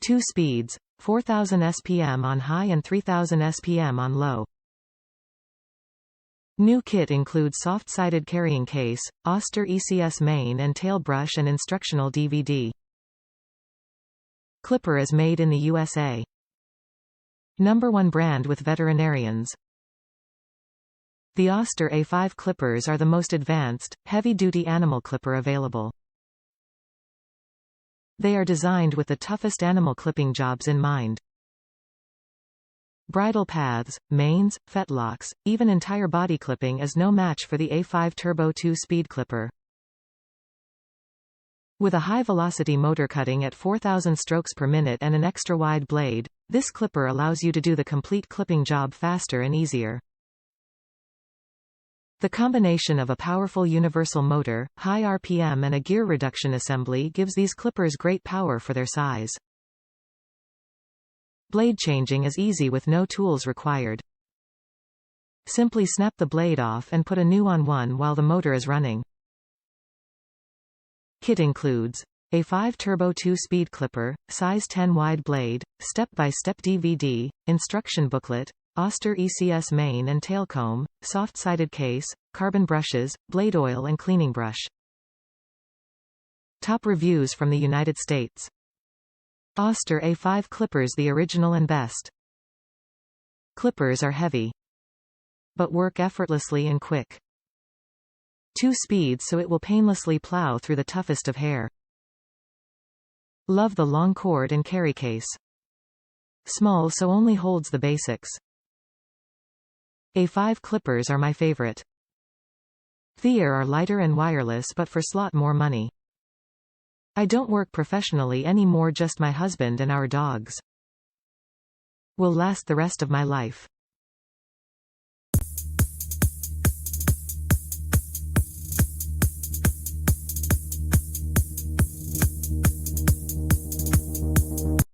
2 speeds, 4000 SPM on high and 3000 SPM on low. New kit includes soft-sided carrying case, Oster ECS mane and tail brush and instructional DVD. Clipper is made in the USA. #1 brand with veterinarians. The Oster A5 Clippers are the most advanced, heavy-duty animal clipper available. They are designed with the toughest animal clipping jobs in mind. Bridle paths, manes, fetlocks, even entire body clipping is no match for the A5 Turbo 2-speed clipper. With a high-velocity motor cutting at 4,000 strokes per minute and an extra-wide blade, this clipper allows you to do the complete clipping job faster and easier. The combination of a powerful universal motor, high RPM and a gear reduction assembly gives these clippers great power for their size. Blade changing is easy with no tools required. Simply snap the blade off and put a new one while the motor is running. Kit includes A5 Turbo 2-speed clipper, size 10 wide blade, step-by-step DVD, instruction booklet, Oster ECS mane and tail comb, soft-sided case, carbon brushes, blade oil and cleaning brush. Top reviews from the United States. Oster A5 Clippers, the original and best. Clippers are heavy, but work effortlessly and quick. 2 speeds so it will painlessly plow through the toughest of hair. Love the long cord and carry case. Small so only holds the basics. A5 Clippers are my favorite. Their are lighter and wireless but for slot more money. I don't work professionally anymore, just my husband and our dogs. Will last the rest of my life.